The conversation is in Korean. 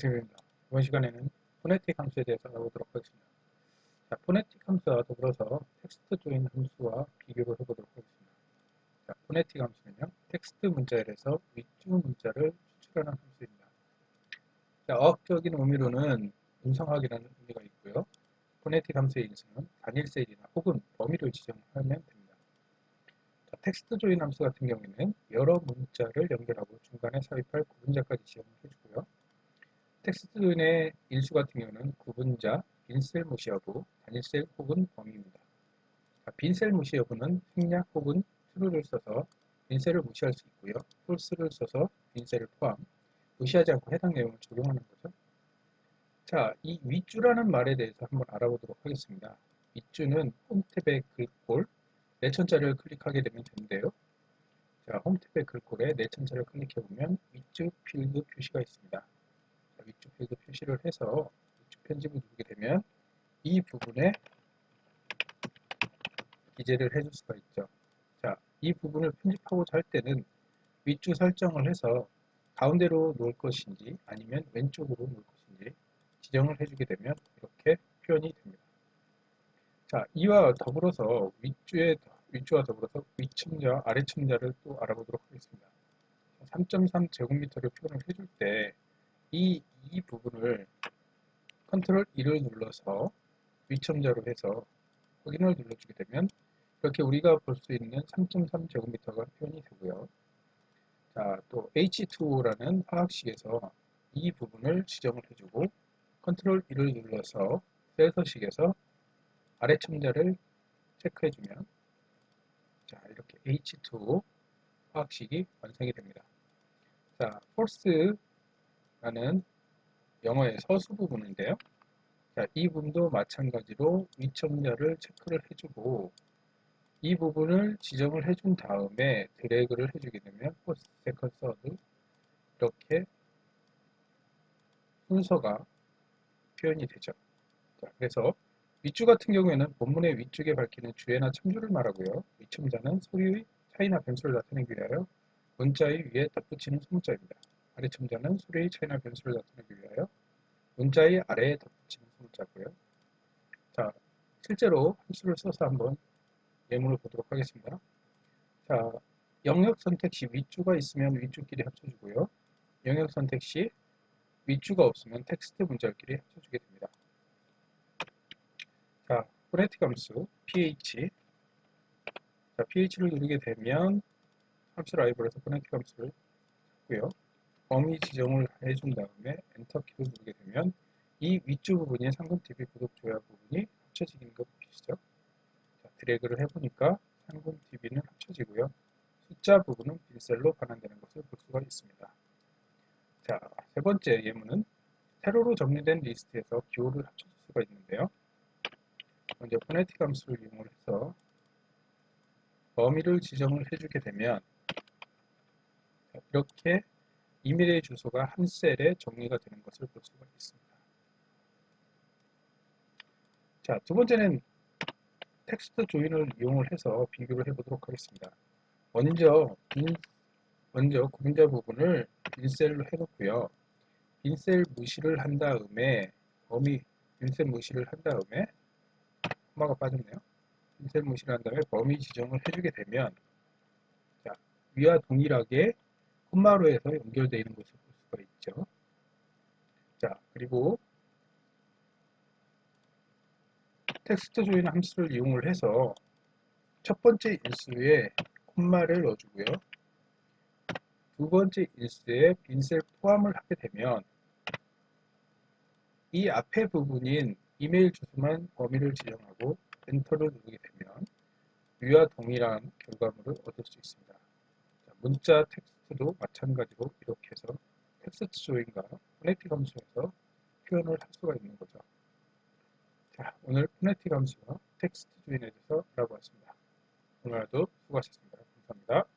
선생님입니다. 이번 시간에는 포네틱 함수에 대해서 알아보도록 하겠습니다. 자, 포네틱 함수와 더불어서 텍스트 조인 함수와 비교를 해보도록 하겠습니다. 자, 포네틱 함수는요, 텍스트 문자열에서 윗줄 문자를 추출하는 함수입니다. 자, 어학적인 의미로는 음성학이라는 의미가 있고요. 포네틱 함수의 인수는 단일 셀이나 혹은 범위를 지정하면 됩니다. 자, 텍스트 조인 함수 같은 경우에는 여러 문자를 연결하고 중간에 삽입할 구분자까지 지정을 해주고요. 텍스트 조인의 인수 같은 경우는 구분자, 빈셀 무시 여부, 단일셀 혹은 범위입니다. 자, 빈셀 무시 여부는 생략 혹은 true를 써서 빈셀을 무시할 수 있고요. false를 써서 빈셀을 포함, 무시하지 않고 해당 내용을 적용하는 거죠. 자, 이 윗줄라는 말에 대해서 한번 알아보도록 하겠습니다. 윗줄은 홈 탭의 글꼴, 내천자를 클릭하게 되면 되는데요. 자, 홈 탭의 글꼴에 내천자를 클릭해보면 윗줄 필드 표시가 있습니다. 위쪽 필드 표시를 해서 위쪽 편집을 누르게 되면 이 부분에 기재를 해줄 수가 있죠. 자, 이 부분을 편집하고자 할 때는 위쪽 설정을 해서 가운데로 놓을 것인지 아니면 왼쪽으로 놓을 것인지 지정을 해주게 되면 이렇게 표현이 됩니다. 자, 이와 더불어서 윗줄과 더불어서 위층자, 아래층자를 또 알아보도록 하겠습니다. 3.3 제곱미터를 표현을 해줄 때 이 부분을 컨트롤 2를 눌러서 위첨자로 해서 확인을 눌러주게 되면 이렇게 우리가 볼 수 있는 3.3 제곱미터가 표현이 되고요. 자, 또 H2O라는 화학식에서 이 부분을 지정을 해주고 컨트롤 2를 눌러서 셀서식에서 아래 첨자를 체크해주면 자, 이렇게 H2O 화학식이 완성이 됩니다. 자, force라는 영어의 서수 부분인데요. 자, 이 부분도 마찬가지로 위첨자를 체크를 해주고 이 부분을 지정을 해준 다음에 드래그를 해주게 되면 first, second, third 이렇게 순서가 표현이 되죠. 자, 그래서 윗줄 같은 경우에는 본문의 위쪽에 밝히는 주어나 참조를 말하고요. 위첨자는 소리의 차이나 변수를 나타내기 위하여 문자의 위에 덧붙이는 소문자입니다. 아래첨자는 소리의 차이나 변수를 나타내기 위하여 문자의 아래에 덧붙이는 소문자고요. 자, 실제로 함수를 써서 한번 예문을 보도록 하겠습니다. 자, 영역 선택 시 윗줄가 있으면 윗줄끼리 합쳐주고요. 영역 선택 시 윗줄가 없으면 텍스트 문자끼리 합쳐주게 됩니다. 자, 포네틱 함수 ph. 자, ph를 누르게 되면 함수 라이브러에서 포네틱 함수를 찾고요. 범위 지정을 해준 다음에 엔터 키를 누르게 되면 이 위쪽 부분이 상금 TV 구독 조약 부분이 합쳐지는 거 보이시죠? 자, 드래그를 해보니까 상금 TV는 합쳐지고요. 숫자 부분은 빈셀로 반환되는 것을 볼 수가 있습니다. 자, 세 번째 예문은 세로로 정리된 리스트에서 기호를 합쳐줄 수가 있는데요. 먼저 포네틱 함수를 이용을 해서 범위를 지정을 해주게 되면 이렇게 이메일 주소가 한 셀에 정리가 되는 것을 볼 수가 있습니다. 자, 두 번째는 텍스트 조인을 이용을 해서 비교를 해보도록 하겠습니다. 먼저 구분자 부분을 빈셀로 해놓고요. 빈셀 무시를 한 다음에 빈셀 무시를 한 다음에 콤마가 빠졌네요. 빈셀 무시를 한 다음에 범위 지정을 해주게 되면 자, 위와 동일하게 콤마로 해서 연결되어 있는 것을 볼 수가 있죠. 자, 그리고 텍스트 조인 함수를 이용을 해서 첫 번째 인수에 콤마를 넣어주고요. 두 번째 인수에 빈셀 포함을 하게 되면 이 앞에 부분인 이메일 주소만 범위를 지정하고 엔터를 누르게 되면 위와 동일한 결과물을 얻을 수 있습니다. 자, 문자 텍스트도 마찬가지로 이렇게 해서 텍스트 조인과 포네틱 함수에서 표현을 할 수가 있는 거죠. 자, 오늘 포네틱 함수와 텍스트 조인에 대해서 알아보았습니다. 오늘도 수고하셨습니다. 감사합니다.